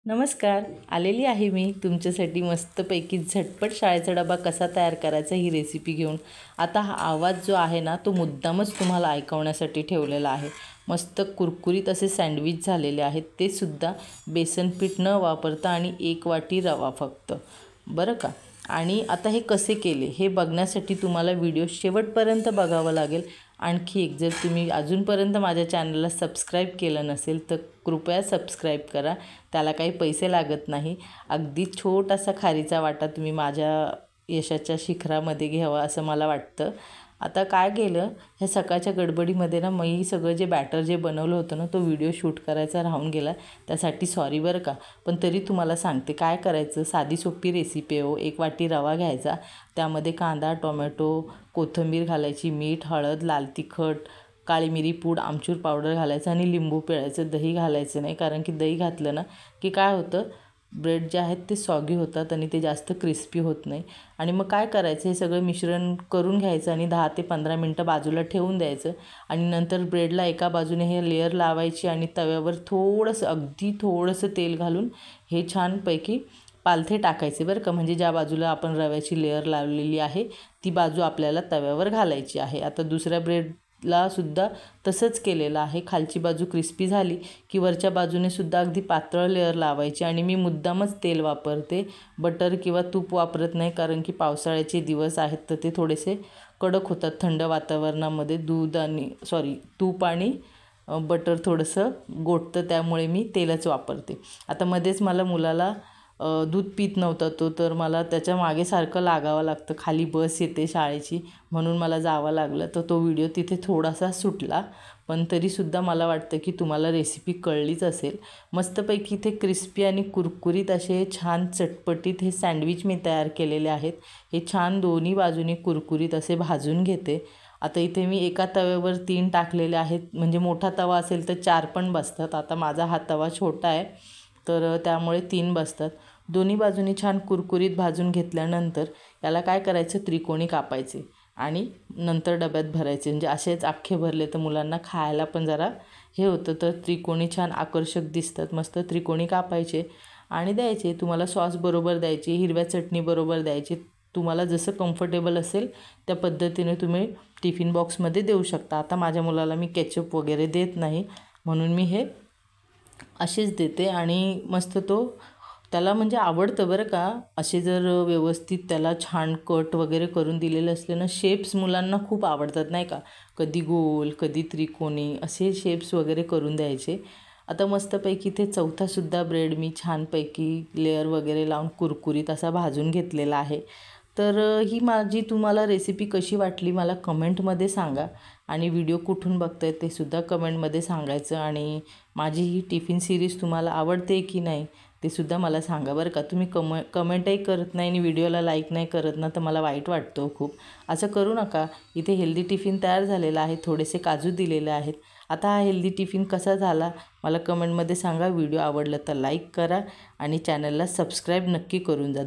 नमस्कार, आलेली आहे मी तुमच्यासाठी मस्तपैकी झटपट शाळेचा डबा कसा तयार करायचा ही रेसिपी घेऊन। आता हा आवाज जो आहे ना तो मुद्दामच तुम्हाला ऐकवण्यासाठी ठेवलेला आहे। मस्त कुरकुरीत असे सँडविच झालेले आहेत, ते सुद्धा बेसन पीठ न वापरता आणि 1 वाटी रवा फक्त, बरं का। आणि आता हे कसे केले हे बघण्यासाठी तुम्हाला व्हिडिओ शेवटपर्यंत बघावं लागेल। आणखी एक, जर तुम्ही अजूनपर्यंत माझ्या चॅनलला सबस्क्राईब केलं नसेल तर कृपया सबस्क्राईब करा, त्याला काही पैसे लागत नाही। अगदी छोटासा खारीचा वाटा तुम्ही माझ्या यशाच्या शिखरामध्ये घ्यावा असं मला वाटतं। आता काय केलं, ह्या सकाळच्या गडबडीमध्ये ना मी सगळं जे बॅटर जे बनवलं होतं ना तो व्हिडिओ शूट करायचा राहून गेला, त्यासाठी सॉरी बरं का। पण तरी तुम्हाला सांगते काय करायचं, साधी सोपी रेसिपी आहे हो। 1 वाटी रवा घ्यायचा, त्यामध्ये कांदा, टोमॅटो, कोथिंबीर घालायची, मीठ, हळद, लाल तिखट, काळी मिरी पूड, आमचूर पावडर घालायचं आणि लिंबू पिळायचं। दही घालायचं नाही, कारण की दही घातलं ना की काय होतं, ब्रेड जे आहेत ते सॉगी होतात आणि ते जास्त क्रिस्पी होत नाही। आणि मग काय करायचं, हे सगळं मिश्रण करून घ्यायचं आणि 10 ते 15 मिनटं बाजूला ठेवून द्यायचं। आणि नंतर ब्रेडला एका बाजूने हे लेयर लावायची आणि तव्यावर थोडंसं, अगदी थोडंसं तेल घालून हे छानपैकी पालथे टाकायचे बरं का। म्हणजे ज्या बाजूला आपण रव्याची लेयर लावलेली आहे ती बाजू आपल्याला तव्यावर घालायची आहे। आता दुसऱ्या ब्रेडला सुद्धा तसंच केलेलं आहे। खालची बाजू क्रिस्पी झाली की वरच्या बाजूने सुद्धा अगदी पातळ लेयर लावायची। आणि मी मुद्दामच तेल वापरते, बटर किंवा तूप वापरत नाही, कारण की पावसाळ्याचे दिवस आहेत तर ते थोडेसे कडक होतात थंड वातावरणामध्ये। तूप आणि बटर थोडंसं गोठतं, त्यामुळे मी तेलच वापरते। आता मध्येच मला मुलाला दूध पीत नव्हता तो, तर मला त्याच्या मागे सारखं लागावं लागतं, खाली बस येते शाळेची म्हणून मला जावं लागलं, तर तो व्हिडिओ तिथे थोडासा सुटला। पण तरीसुद्धा मला वाटतं की तुम्हाला रेसिपी कळलीच असेल। मस्तपैकी इथे क्रिस्पी आणि कुरकुरीत असे छान चटपटीत हे सँडविच मी तयार केलेले आहेत। हे छान दोन्ही बाजूनी कुरकुरीत असे भाजून घेते। आता इथे मी एका तव्यावर 3 टाकलेले आहेत, म्हणजे मोठा तवा असेल तर 4 पण बसतात। आता माझा हा तवा छोटा आहे तर त्यामुळे 3 बसतात। दोन्ही बाजूनी छान कुरकुरीत भाजून घेतल्यानंतर याला काय करायचं, त्रिकोणी कापायचे आणि नंतर डब्यात भरायचे। म्हणजे असेच अख्खे भरले तर मुलांना खायला पण जरा हे होतं, तर त्रिकोणी छान आकर्षक दिसतात। मस्त त्रिकोणी कापायचे आणि द्यायचे। तुम्हाला सॉस बरोबर द्यायची, हिरव्या चटणी बरोबर द्यायची, तुम्हाला जसं कम्फर्टेबल असेल त्या पद्धतीने तुम्ही टिफिन बॉक्समध्ये देऊ शकता। आता माझ्या मुलाला मी केचप वगैरे देत नाही, म्हणून मी हे असेच देते। आणि मस्त तो त्याला म्हणजे आवडतं बरं का। असे जर व्यवस्थित त्याला छान कट वगैरे करून दिलेले असले ना, शेप्स मुलांना खूप आवडतात नाही का, कधी गोल कधी त्रिकोणी असे शेप्स वगैरे करून द्यायचे। आता मस्तपैकी इथे चौथासुद्धा ब्रेड मी छानपैकी लेयर वगैरे लावून कुरकुरीत असा भाजून घेतलेला आहे। तर ही माझी तुम्हाला रेसिपी कशी वाटली मला कमेंटमध्ये सांगा, आणि व्हिडिओ कुठून बघताय ते सुद्धा कमेंटमध्ये सांगायचं। आणि माझी ही टिफिन सिरीज तुम्हाला आवडते की नाही ते सुद्धा मला सांगा बरं का। तुम्ही कमेंटही करत नाही आणि व्हिडिओला लाईक नाही करत ना, तर मला वाईट वाटतं खूप। असं करू नका। इथे हेल्दी टिफिन तयार झालेला आहे, थोडेसे काजू दिलेले आहेत। आता हा हेल्दी टिफिन कसा झाला मला कमेंटमध्ये सांगा। व्हिडिओ आवडला तर लाईक करा आणि चॅनलला सबस्क्राईब नक्की करून जा।